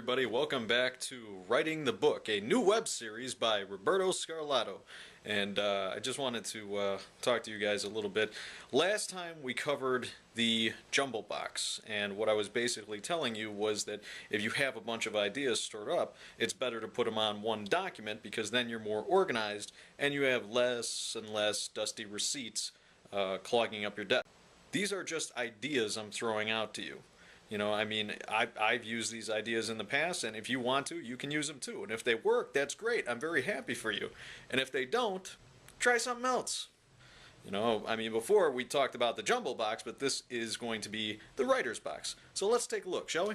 everybody, welcome back to Writing the Book, a new web series by Roberto Scarlato. And I just wanted to talk to you guys a little bit. Last time we covered the jumble box, and what I was basically telling you was that if you have a bunch of ideas stored up, it's better to put them on one document because then you're more organized and you have less and less dusty receipts clogging up your desk. These are just ideas I'm throwing out to you. You know, I mean, I've used these ideas in the past, and if you want to, you can use them too. And if they work, that's great. I'm very happy for you. And if they don't, try something else. You know, I mean, before we talked about the jumble box, but this is going to be the writer's box. So let's take a look, shall we?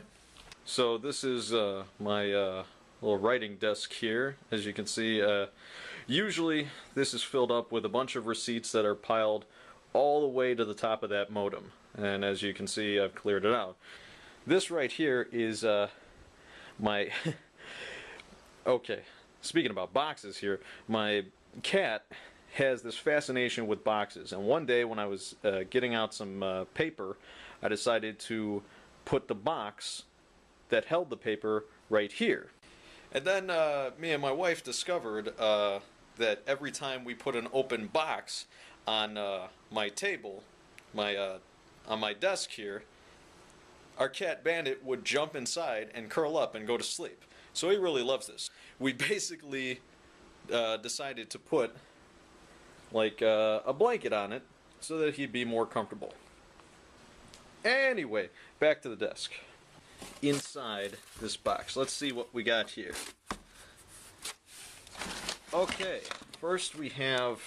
So this is my little writing desk here. As you can see, usually this is filled up with a bunch of receipts that are piled all the way to the top of that modem. And as you can see, I've cleared it out. This right here is my... Okay, speaking about boxes here, my cat has this fascination with boxes. And one day when I was getting out some paper, I decided to put the box that held the paper right here. And then me and my wife discovered that every time we put an open box on my table, on my desk here, our cat Bandit would jump inside and curl up and go to sleep. So he really loves this. We basically decided to put like a blanket on it so that he'd be more comfortable. Anyway, back to the desk. Inside this box, let's see what we got here. Okay, first we have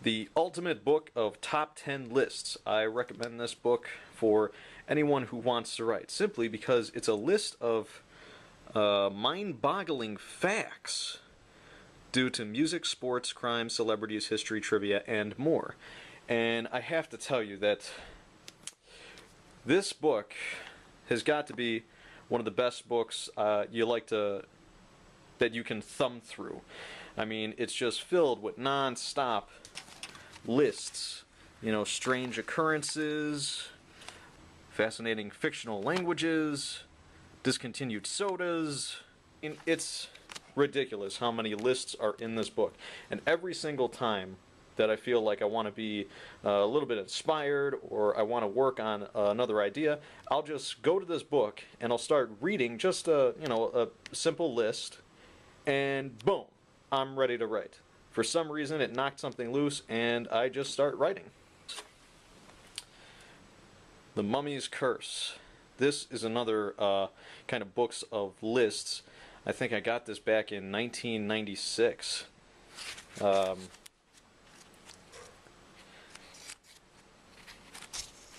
the ultimate book of top 10 lists. I recommend this book for anyone who wants to write, simply because it's a list of mind-boggling facts due to music, sports, crime, celebrities, history, trivia, and more. And I have to tell you that this book has got to be one of the best books that you can thumb through. I mean, it's just filled with non-stop lists, you know, strange occurrences, fascinating fictional languages, discontinued sodas. It's ridiculous how many lists are in this book. And every single time that I feel like I want to be a little bit inspired or I want to work on another idea, I'll just go to this book and I'll start reading just a simple list, and boom, I'm ready to write. For some reason, it knocked something loose, and I just start writing. The Mummy's Curse. This is another kind of books of lists. I think I got this back in 1996. The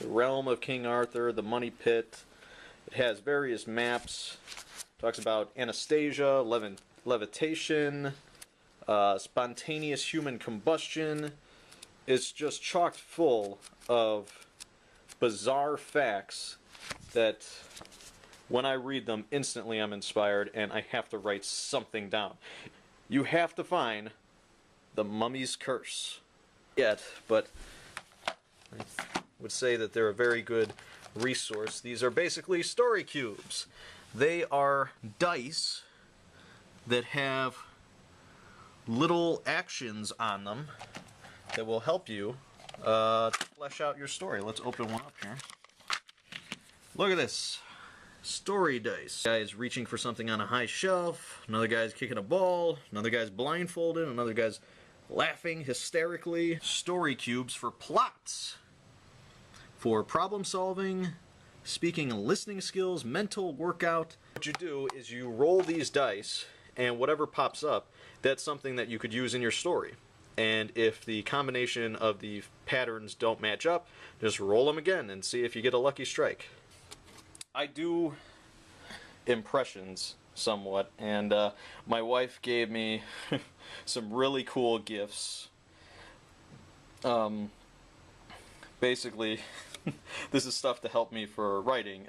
Realm of King Arthur, The Money Pit. It has various maps. Talks about Anastasia, levitation, spontaneous human combustion. It's just chock full of bizarre facts that when I read them, instantly I'm inspired and I have to write something down. You have to find The Mummy's Curse. But I would say that they're a very good resource. These are basically story cubes. They are dice that have little actions on them that will help you flesh out your story. Let's open one up here. Look at this. Story dice. Guy's reaching for something on a high shelf. Another guy's kicking a ball. Another guy's blindfolded. Another guy's laughing hysterically. Story cubes for plots. For problem solving, speaking and listening skills, mental workout. What you do is you roll these dice, and whatever pops up, that's something that you could use in your story. And if the combination of the patterns don't match up, just roll them again and see if you get a lucky strike. I do impressions somewhat, and my wife gave me some really cool gifts. Basically, this is stuff to help me for writing.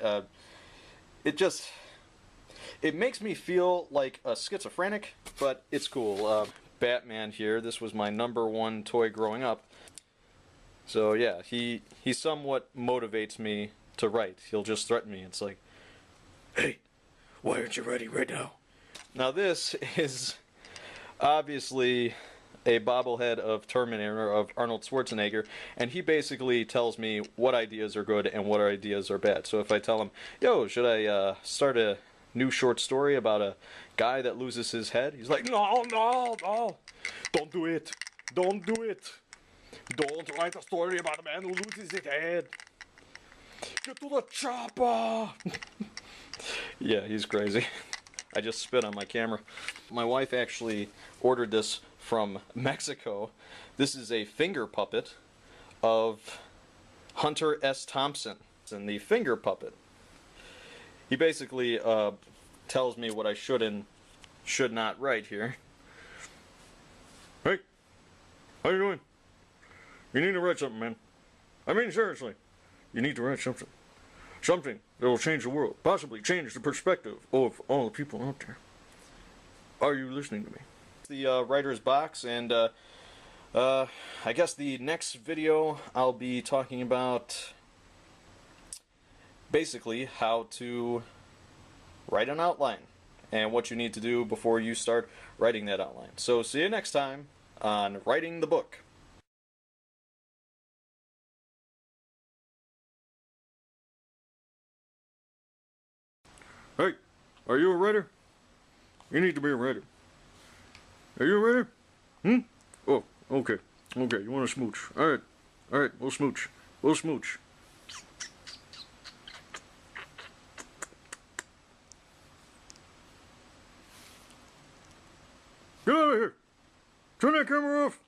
It makes me feel like a schizophrenic, but it's cool. Batman here, this was my #1 toy growing up. So yeah, he somewhat motivates me to write. He'll just threaten me. It's like, hey, Why aren't you writing right now? Now this is obviously a bobblehead of Terminator of Arnold Schwarzenegger, and he basically tells me what ideas are good and what ideas are bad. So if I tell him, yo, should I start a new short story about a guy that loses his head? He's like, no, no, no, don't do it. Don't do it. Don't write a story about a man who loses his head. Get to the chopper. Yeah, he's crazy. I just spit on my camera. My wife actually ordered this from Mexico. This is a finger puppet of Hunter S. Thompson. And the finger puppet, he basically tells me what I should and should not write here. Hey, how you doing? You need to write something, man. I mean, seriously, you need to write something. Something that will change the world, possibly change the perspective of all the people out there. Are you listening to me? The writer's box, and I guess the next video I'll be talking about basically how to write an outline and what you need to do before you start writing that outline. So see you next time on Writing the Book. Hey, are you a writer? You need to be a writer. Are you a writer? Oh, okay. Okay, you want to smooch. Alright. Alright, we'll smooch. We'll smooch. Get out of here! Turn that camera off!